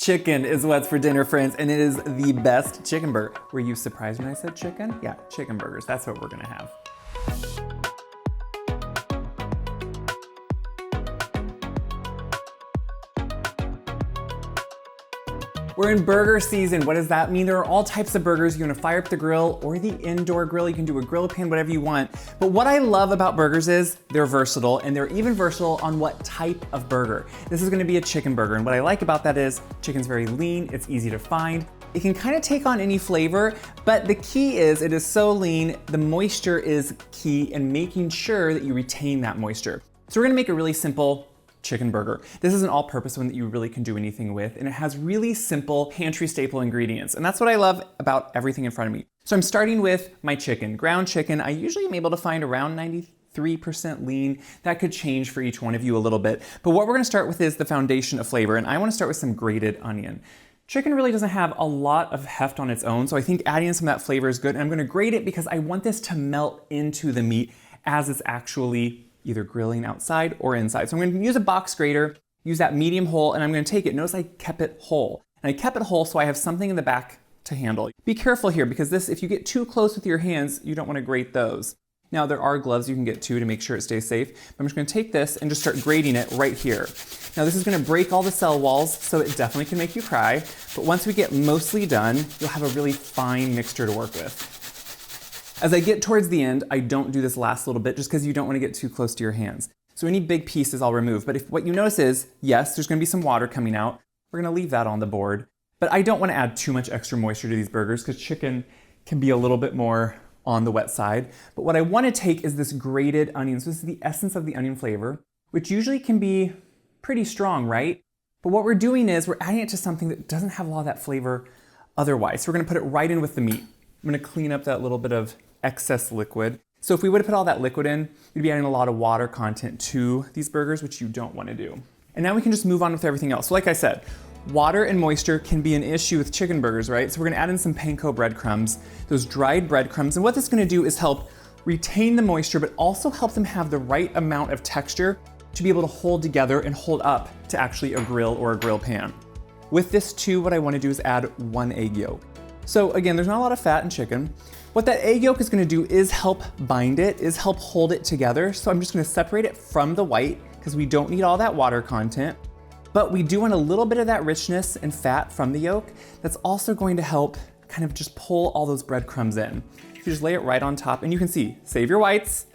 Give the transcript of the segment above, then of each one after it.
Chicken is what's for dinner, friends, and it is the best chicken burger. Were you surprised when I said chicken? Yeah, chicken burgers, that's what we're gonna have. We're in burger season. What does that mean? There are all types of burgers. You wanna fire up the grill or the indoor grill. You can do a grill pan, whatever you want. But what I love about burgers is they're versatile, and they're even versatile on what type of burger. This is gonna be a chicken burger, and what I like about that is chicken's very lean, it's easy to find. It can kind of take on any flavor, but the key is it is so lean, the moisture is key in making sure that you retain that moisture. So we're gonna make a really simple chicken burger. This is an all-purpose one that you really can do anything with, and it has really simple pantry staple ingredients, and that's what I love about everything in front of me. So I'm starting with my chicken, ground chicken. I usually am able to find around 93% lean. That could change for each one of you a little bit, but what we're gonna start with is the foundation of flavor, and I wanna start with some grated onion. Chicken really doesn't have a lot of heft on its own, so I think adding some of that flavor is good, and I'm gonna grate it because I want this to melt into the meat as it's actually either grilling outside or inside. So I'm gonna use a box grater, use that medium hole, and I'm gonna take it. Notice I kept it whole. And I kept it whole so I have something in the back to handle. Be careful here because this, if you get too close with your hands, you don't wanna grate those. Now there are gloves you can get to make sure it stays safe. But I'm just gonna take this and just start grating it right here. Now this is gonna break all the cell walls, so it definitely can make you cry. But once we get mostly done, you'll have a really fine mixture to work with. As I get towards the end, I don't do this last little bit just because you don't want to get too close to your hands. So any big pieces I'll remove, but if what you notice is, yes, there's going to be some water coming out. We're going to leave that on the board, but I don't want to add too much extra moisture to these burgers because chicken can be a little bit more on the wet side. But what I want to take is this grated onion. So this is the essence of the onion flavor, which usually can be pretty strong, right? But what we're doing is we're adding it to something that doesn't have a lot of that flavor otherwise. So we're going to put it right in with the meat. I'm going to clean up that little bit of excess liquid. So if we would have put all that liquid in, we'd be adding a lot of water content to these burgers, which you don't want to do. And now we can just move on with everything else. So like I said, water and moisture can be an issue with chicken burgers, right? So we're gonna add in some panko breadcrumbs, those dried breadcrumbs. And what this is gonna do is help retain the moisture, but also help them have the right amount of texture to be able to hold together and hold up to actually a grill or a grill pan. With this too, what I wanna do is add 1 egg yolk. So again, there's not a lot of fat in chicken. What that egg yolk is gonna do is help bind it, is help hold it together. So I'm just gonna separate it from the white because we don't need all that water content, but we do want a little bit of that richness and fat from the yolk. That's also going to help kind of just pull all those breadcrumbs in. You just lay it right on top and you can see, save your whites.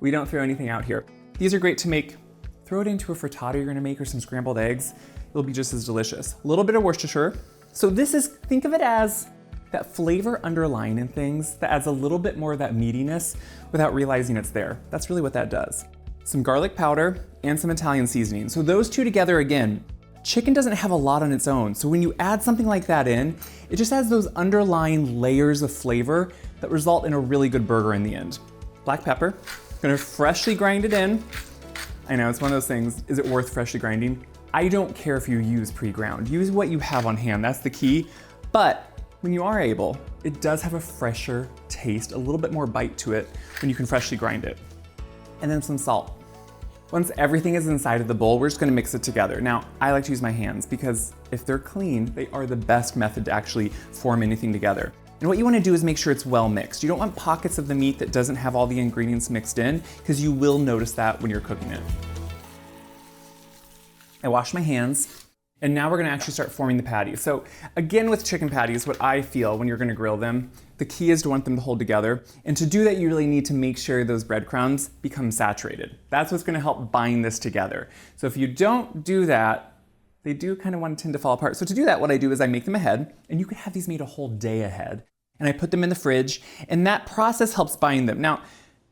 We don't throw anything out here. These are great to make, throw it into a frittata you're gonna make or some scrambled eggs. It'll be just as delicious. A little bit of Worcestershire. So this is, think of it as that flavor underlying in things that adds a little bit more of that meatiness without realizing it's there. That's really what that does. Some garlic powder and some Italian seasoning. So those two together again, chicken doesn't have a lot on its own. So when you add something like that in, it just adds those underlying layers of flavor that result in a really good burger in the end. Black pepper, gonna freshly grind it in. I know it's one of those things, is it worth freshly grinding? I don't care if you use pre-ground. Use what you have on hand, that's the key. But when you are able, it does have a fresher taste, a little bit more bite to it when you can freshly grind it. And then some salt. Once everything is inside of the bowl, we're just gonna mix it together. Now, I like to use my hands because if they're clean, they are the best method to actually form anything together. And what you wanna do is make sure it's well mixed. You don't want pockets of the meat that doesn't have all the ingredients mixed in because you will notice that when you're cooking it. I wash my hands. And now we're gonna actually start forming the patties. So again, with chicken patties, what I feel when you're gonna grill them, the key is to want them to hold together. And to do that, you really need to make sure those breadcrumbs become saturated. That's what's gonna help bind this together. So if you don't do that, they do kind of want to tend to fall apart. So to do that, what I do is I make them ahead, and you can have these made a whole day ahead. And I put them in the fridge, and that process helps bind them. Now,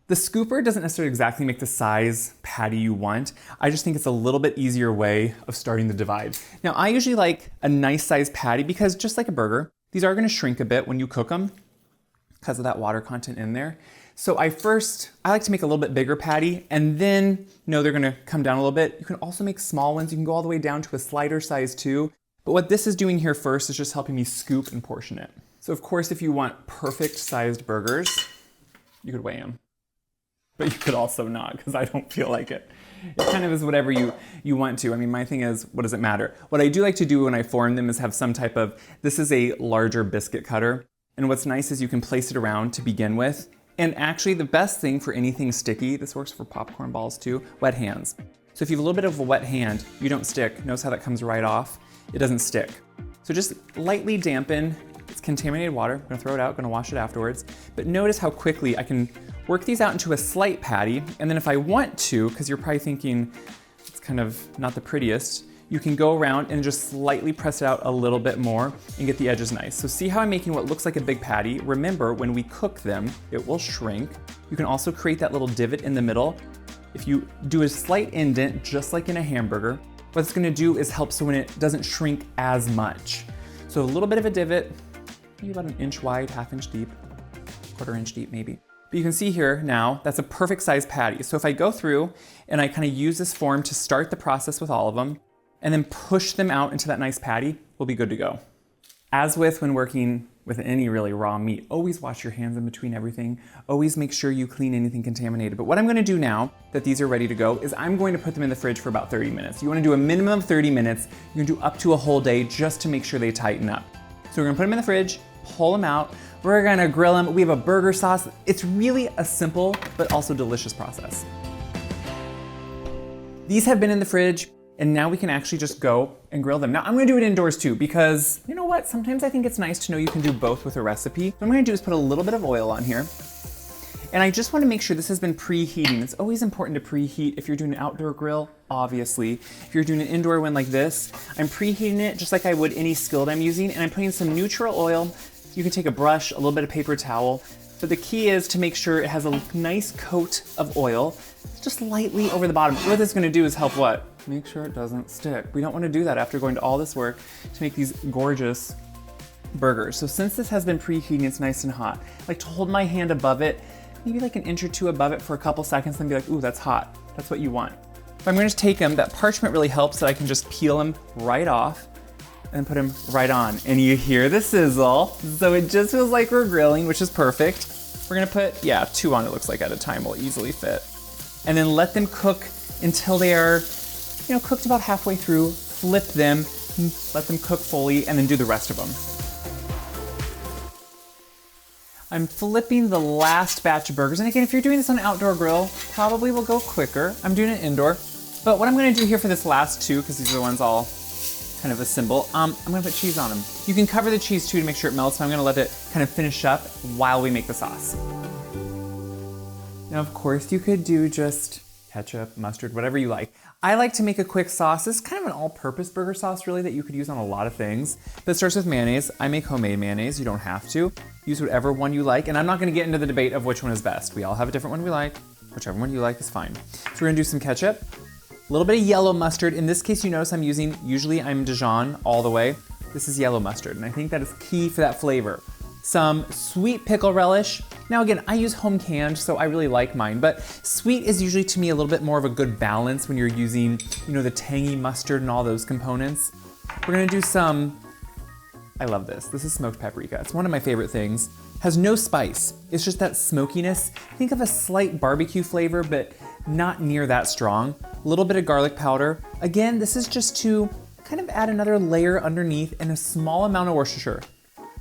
the scooper doesn't necessarily exactly make the size patty you want. I just think it's a little bit easier way of starting the divide. Now, I usually like a nice sized patty because just like a burger, these are gonna shrink a bit when you cook them because of that water content in there. So I like to make a little bit bigger patty and then they're gonna come down a little bit. You can also make small ones. You can go all the way down to a slider size too. But what this is doing here first is just helping me scoop and portion it. So of course, if you want perfect sized burgers, you could weigh them. but you could also not, because I don't feel like it. It kind of is whatever you want to. I mean, my thing is, what does it matter? What I do like to do when I form them is have some type of, this is a larger biscuit cutter. And what's nice is you can place it around to begin with. And actually the best thing for anything sticky, this works for popcorn balls too, wet hands. So if you have a little bit of a wet hand, you don't stick. Notice how that comes right off? It doesn't stick. So just lightly dampen. It's contaminated water. I'm gonna throw it out, gonna wash it afterwards. But notice how quickly I can work these out into a slight patty. And then if I want to, because you're probably thinking it's kind of not the prettiest, you can go around and just slightly press it out a little bit more and get the edges nice. So see how I'm making what looks like a big patty? Remember, when we cook them, it will shrink. You can also create that little divot in the middle. If you do a slight indent, just like in a hamburger, what it's gonna do is help so when it doesn't shrink as much. So a little bit of a divot, maybe about an inch wide, ½ inch deep, quarter inch deep maybe. But you can see here now, that's a perfect size patty. So if I go through and I kind of use this form to start the process with all of them, and then push them out into that nice patty, we'll be good to go. As with when working with any really raw meat, always wash your hands in between everything. Always make sure you clean anything contaminated. But what I'm gonna do now that these are ready to go is I'm going to put them in the fridge for about 30 minutes. You wanna do a minimum of 30 minutes. You can do up to a whole day just to make sure they tighten up. So we're gonna put them in the fridge, pull them out. We're gonna grill them. We have a burger sauce. It's really a simple but also delicious process. These have been in the fridge, and now we can actually just go and grill them. Now I'm gonna do it indoors too, because you know what? Sometimes I think it's nice to know you can do both with a recipe. What I'm gonna do is put a little bit of oil on here. And I just wanna make sure this has been preheating. It's always important to preheat if you're doing an outdoor grill, obviously. If you're doing an indoor one like this, I'm preheating it just like I would any skillet I'm using, and I'm putting some neutral oil. You can take a brush, a little bit of paper towel, but the key is to make sure it has a nice coat of oil, just lightly over the bottom. What it's gonna do is help what? Make sure it doesn't stick. We don't wanna do that after going to all this work to make these gorgeous burgers. So since this has been preheating, it's nice and hot. I like to hold my hand above it, maybe like an inch or two above it for a couple seconds, and be like, ooh, that's hot. That's what you want. So I'm gonna just take them. That parchment really helps that I can just peel them right off and put them right on. And you hear the sizzle. So it just feels like we're grilling, which is perfect. We're gonna put, yeah, 2 on, it looks like at a time will easily fit. And then let them cook until they are, you know, cooked about halfway through. Flip them, let them cook fully, and then do the rest of them. I'm flipping the last batch of burgers. And again, if you're doing this on an outdoor grill, probably will go quicker. I'm doing it indoor. But what I'm gonna do here for this last 2, because these are the ones I'll kind of assemble, I'm gonna put cheese on them. You can cover the cheese too to make sure it melts, so I'm gonna let it kind of finish up while we make the sauce. Now, of course, you could do just ketchup, mustard, whatever you like. I like to make a quick sauce. This is kind of an all-purpose burger sauce, really, that you could use on a lot of things. But it starts with mayonnaise. I make homemade mayonnaise. You don't have to. Use whatever one you like. And I'm not gonna get into the debate of which one is best. We all have a different one we like. Whichever one you like is fine. So we're gonna do some ketchup, a little bit of yellow mustard. In this case, you notice I'm using, usually I'm Dijon all the way. This is yellow mustard, and I think that is key for that flavor. Some sweet pickle relish. Now again, I use home canned, so I really like mine, but sweet is usually to me a little bit more of a good balance when you're using, you know, the tangy mustard and all those components. We're gonna do some, I love this. This is smoked paprika. It's one of my favorite things. Has no spice. It's just that smokiness. Think of a slight barbecue flavor, but not near that strong. A little bit of garlic powder. Again, this is just to kind of add another layer underneath, and a small amount of Worcestershire.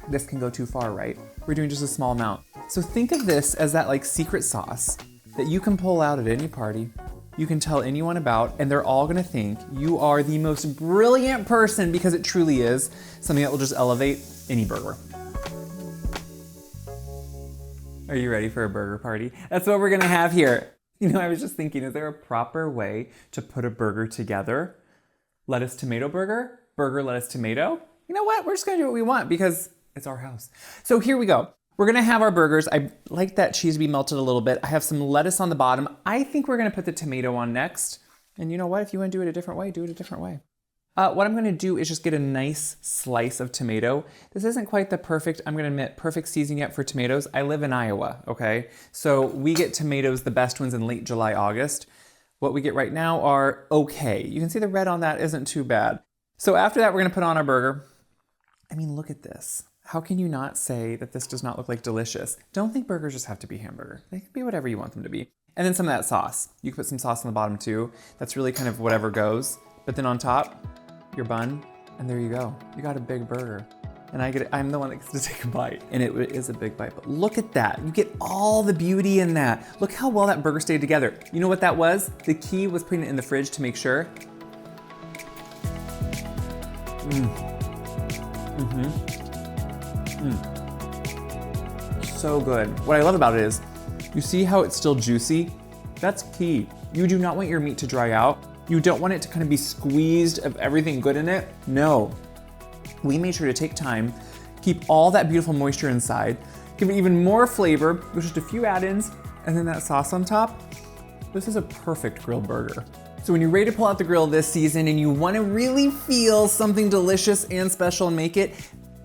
This can go too far, right? We're doing just a small amount. So think of this as that like secret sauce that you can pull out at any party, you can tell anyone about, and they're all gonna think you are the most brilliant person, because it truly is something that will just elevate any burger. Are you ready for a burger party? That's what we're gonna have here. You know, I was just thinking, is there a proper way to put a burger together? Lettuce, tomato burger, burger, lettuce, tomato. You know what? We're just gonna do what we want because it's our house. So here we go. We're gonna have our burgers. I like that cheese to be melted a little bit. I have some lettuce on the bottom. I think we're gonna put the tomato on next. And you know what? If you wanna do it a different way, do it a different way. What I'm gonna do is just get a nice slice of tomato. This isn't quite the perfect, I'm gonna admit, perfect season yet for tomatoes. I live in Iowa, okay? So we get tomatoes, the best ones, in late July, August. What we get right now are okay. You can see the red on that isn't too bad. So after that, we're gonna put on our burger. I mean, look at this. How can you not say that this does not look like delicious? Don't think burgers just have to be hamburger. They can be whatever you want them to be. And then some of that sauce. You can put some sauce on the bottom too. That's really kind of whatever goes. But then on top, your bun, and there you go. You got a big burger. And I'm the one that gets to take a bite. And it is a big bite, but look at that. You get all the beauty in that. Look how well that burger stayed together. You know what that was? The key was putting it in the fridge to make sure. So good. What I love about it is, you see how it's still juicy? That's key. You do not want your meat to dry out. You don't want it to kind of be squeezed of everything good in it. No. We made sure to take time, keep all that beautiful moisture inside, give it even more flavor with just a few add-ins, and then that sauce on top. This is a perfect grilled burger. So when you're ready to pull out the grill this season and you want to really feel something delicious and special and make it,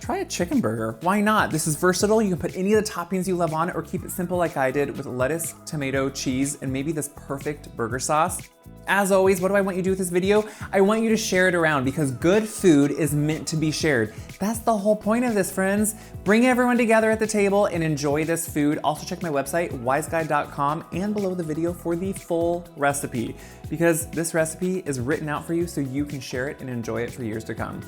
try a chicken burger. Why not? This is versatile. You can put any of the toppings you love on it or keep it simple like I did with lettuce, tomato, cheese, and maybe this perfect burger sauce. As always, what do I want you to do with this video? I want you to share it around because good food is meant to be shared. That's the whole point of this, friends. Bring everyone together at the table and enjoy this food. Also check my website, wyseguide.com, and below the video for the full recipe because this recipe is written out for you so you can share it and enjoy it for years to come.